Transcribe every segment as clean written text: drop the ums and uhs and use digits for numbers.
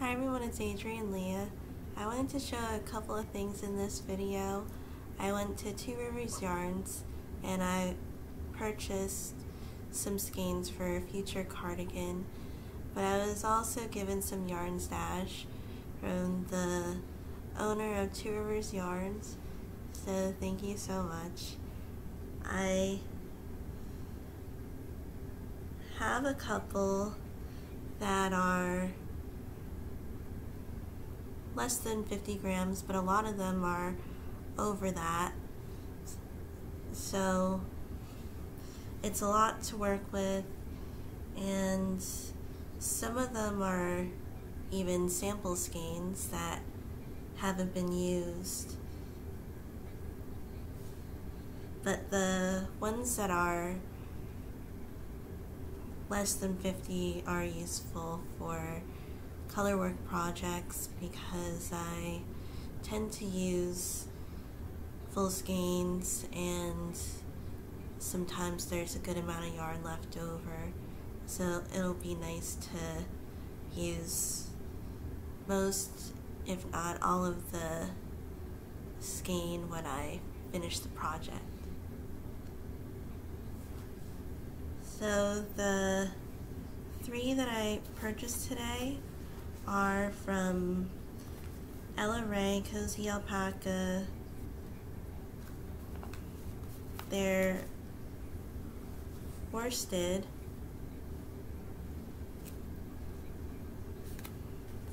Hi everyone, it's Adrienne Leah. I wanted to show a couple of things in this video. I went to Two Rivers Yarns and I purchased some skeins for a future cardigan, but I was also given some yarn stash from the owner of Two Rivers Yarns, so thank you so much. I have a couple that are less than 50 grams, but a lot of them are over that, so it's a lot to work with, and some of them are even sample skeins that haven't been used, but the ones that are less than 50 are useful for color work projects because I tend to use full skeins and sometimes there's a good amount of yarn left over, so it'll be nice to use most, if not all, of the skein when I finish the project. So the three that I purchased today are from Ella Rae Cozy Alpaca. They're worsted.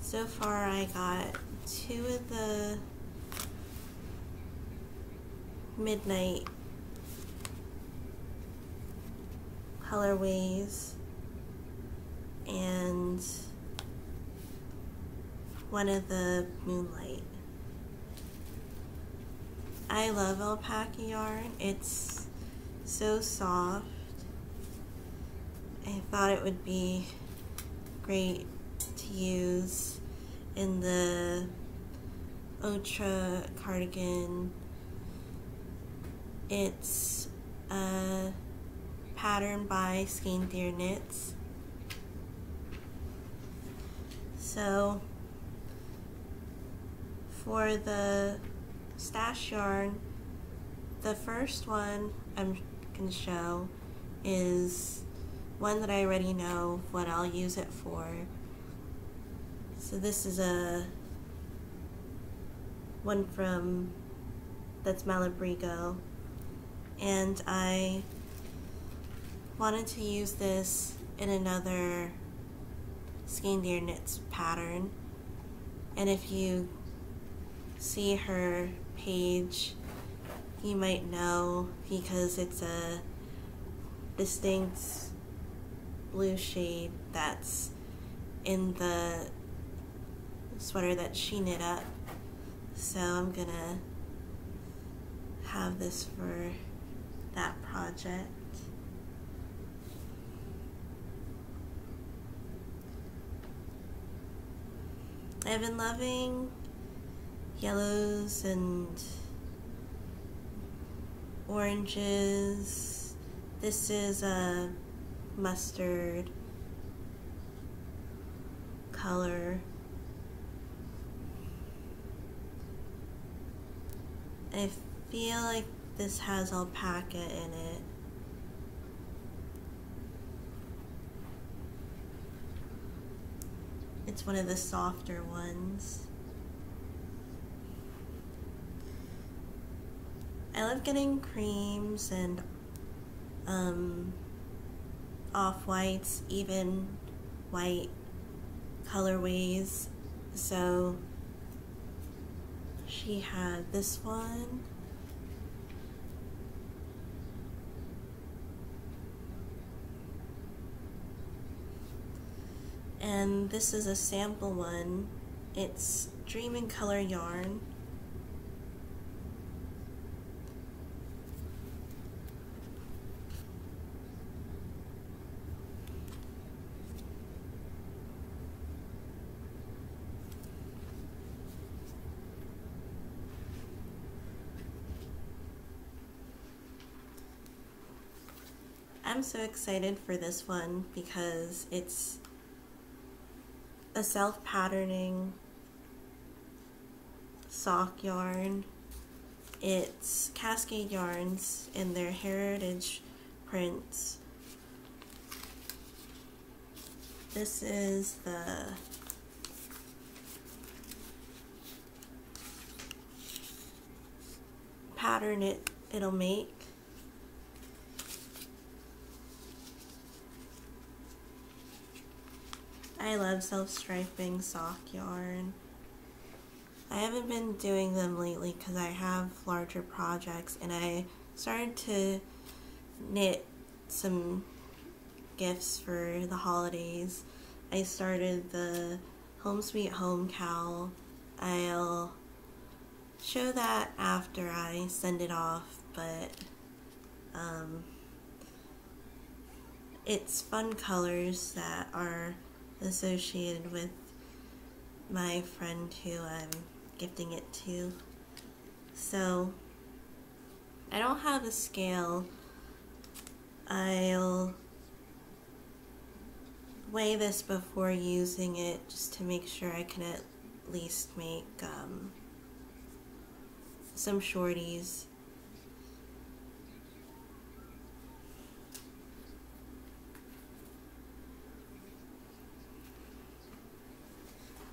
So far I got two of the midnight colorways and one of the moonlight. I love alpaca yarn. It's so soft. I thought it would be great to use in the Ultra cardigan. It's a pattern by Skein Deer Knits. So for the stash yarn, the first one I'm going to show is one that I already know what I'll use it for. So this is a one from that's Malabrigo, and I wanted to use this in another Skein Deer Knits pattern, and if you see her page you might know because it's a distinct blue shade that's in the sweater that she knit up, so I'm gonna have this for that project. I've been loving yellows and oranges. This is a mustard color. I feel like this has alpaca in it. It's one of the softer ones. I love getting creams and off-whites, even white colorways. So she had this one. And this is a sample one. It's Dream in Color yarn. I'm so excited for this one because it's a self-patterning sock yarn. It's Cascade Yarns in their Heritage prints. This is the pattern it'll make. I love self-striping sock yarn. I haven't been doing them lately because I have larger projects, and I started to knit some gifts for the holidays. I started the Home Sweet Home cowl. I'll show that after I send it off, but it's fun colors that are associated with my friend who I'm gifting it to. So I don't have a scale. I'll weigh this before using it just to make sure I can at least make some shorties.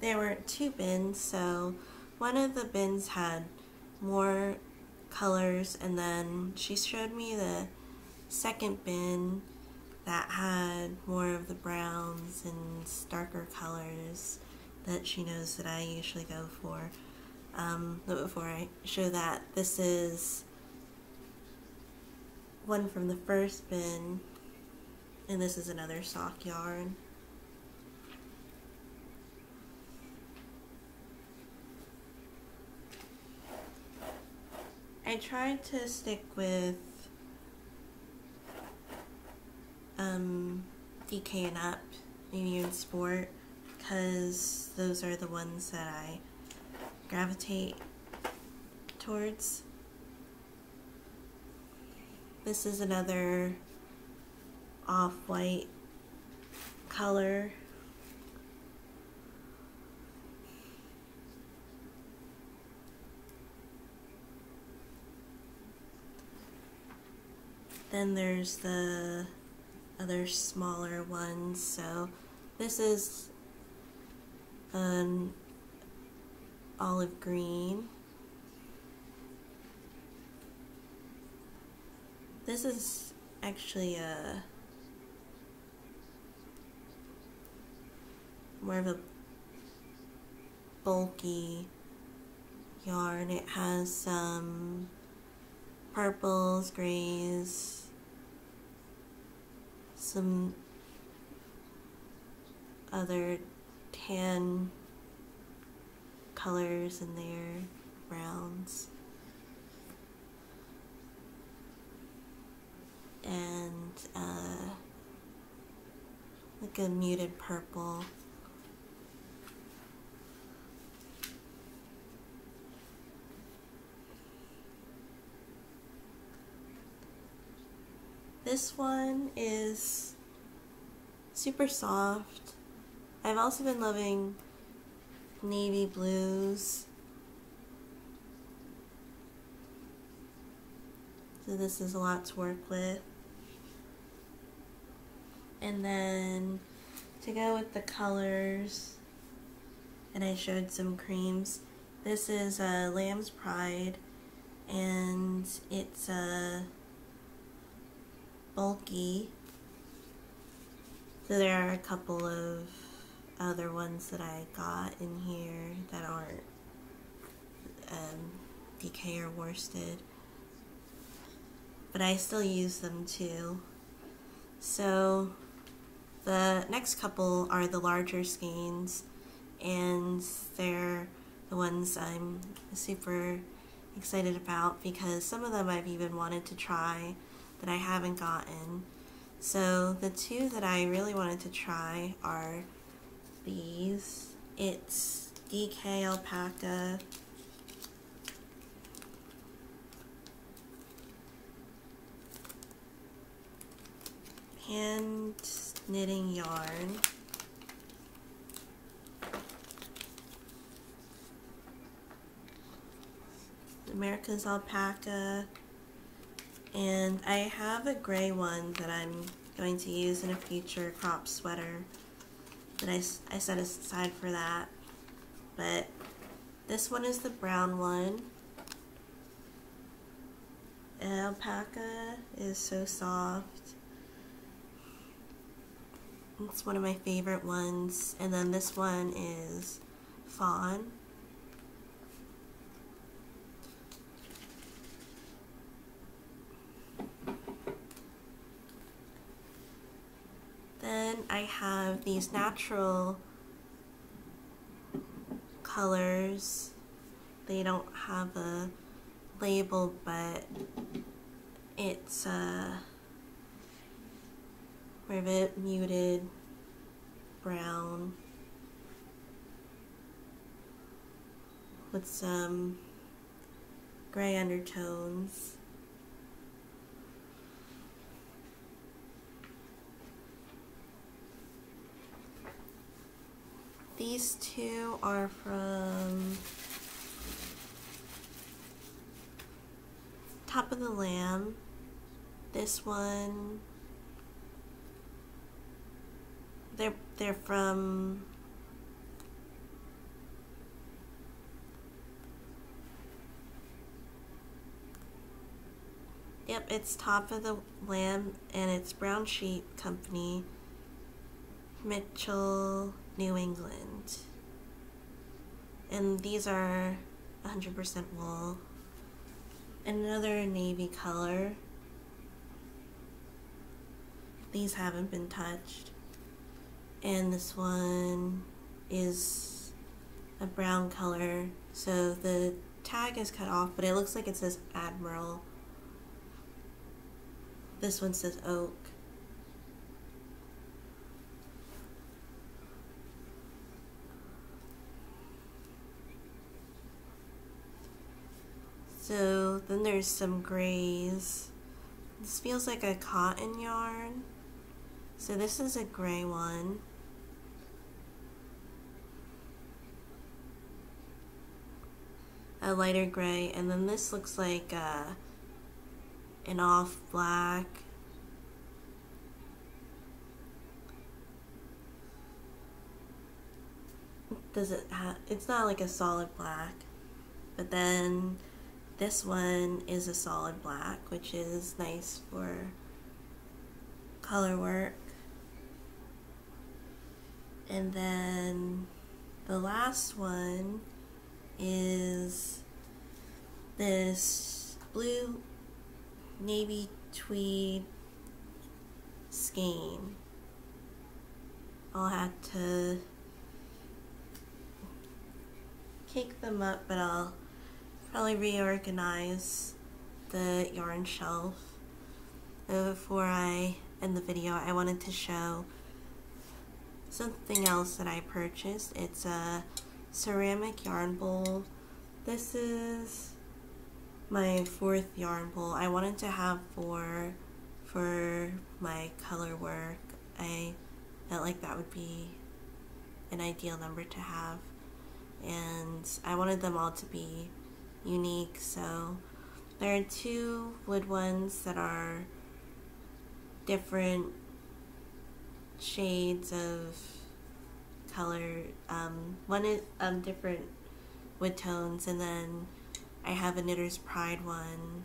There were 2 bins, so one of the bins had more colors, and then she showed me the second bin that had more of the browns and darker colors that she knows that I usually go for. But before I show that, this is one from the first bin, and this is another sock yarn. I tried to stick with DK and Up, Medium Sport, because those are the ones that I gravitate towards. This is another off-white color. Then there's the other smaller ones. So this is an olive green. This is actually a more of a bulky yarn. It has some purples, grays, some other tan colors in there, browns, and like a muted purple. This one is super soft. I've also been loving navy blues. So this is a lot to work with. And then to go with the colors, and I showed some creams, this is Lamb's Pride, and it's bulky. So there are a couple of other ones that I got in here that aren't DK or worsted, but I still use them too. So the next couple are the larger skeins, and they're the ones I'm super excited about because some of them I've even wanted to try that I haven't gotten. So the 2 that I really wanted to try are these. It's DK Alpaca hand knitting yarn, America's Alpaca, and I have a gray one that I'm going to use in a future crop sweater that I set aside for that. But this one is the brown one. And alpaca is so soft. It's one of my favorite ones. And then this one is fawn. Then I have these natural colors. They don't have a label, but it's rivet muted brown with some gray undertones. These two are from Top of the Lamb. This one, they're from it's Top of the Lamb, and it's Brown Sheep Company, Mitchell, New England. And these are 100% wool. Another navy color. These haven't been touched. And this one is a brown color. So the tag is cut off, but it looks like it says Admiral. This one says Oak. So then there's some grays. This feels like a cotton yarn. So this is a gray one. A lighter gray, and then this looks like an off black. Does it have, it's not like a solid black, but then this one is a solid black, which is nice for color work. And then the last one is this blue navy tweed skein. I'll have to cake them up, but I'll probably reorganize the yarn shelf. Before I end the video, I wanted to show something else that I purchased. It's a ceramic yarn bowl. This is my 4th yarn bowl. I wanted to have 4 for my color work. I felt like that would be an ideal number to have, and I wanted them all to be unique. So there are 2 wood ones that are different shades of color. One is different wood tones, and then I have a Knitter's Pride one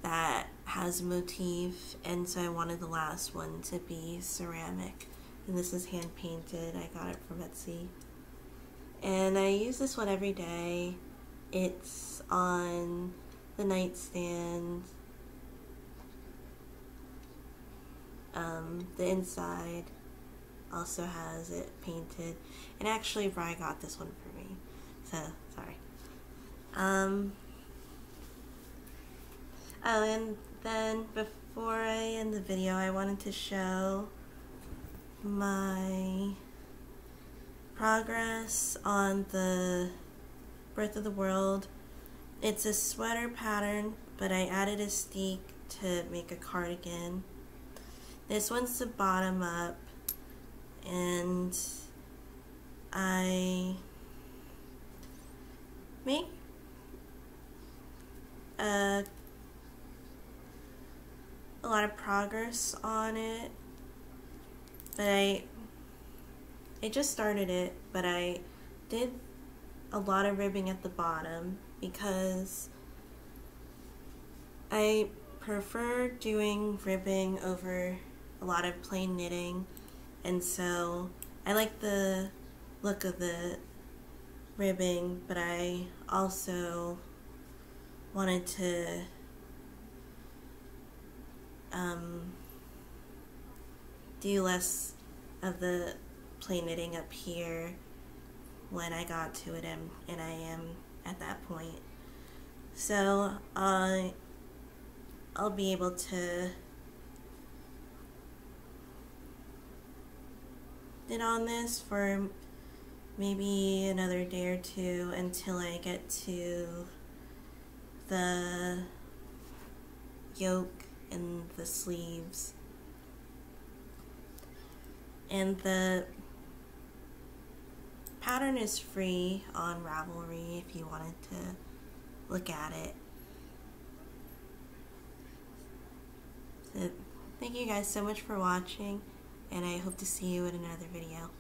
that has a motif, and so I wanted the last one to be ceramic. And this is hand painted. I got it from Etsy. And I use this one every day. It's on the nightstand. The inside also has it painted. And actually, Bri got this one for me. So, sorry. Oh, and then before I end the video, I wanted to show my progress on the Birth of the World. It's a sweater pattern, but I added a steek to make a cardigan. This one's the bottom up, and I make a lot of progress on it, but I just started it, but I did a lot of ribbing at the bottom because I prefer doing ribbing over a lot of plain knitting, and so I like the look of the ribbing, but I also wanted to do less of the plain knitting up here when I got to it, and I am at that point. So I'll be able to knit on this for maybe another day or two until I get to the yoke and the sleeves. And the pattern is free on Ravelry if you wanted to look at it. So thank you guys so much for watching, and I hope to see you in another video.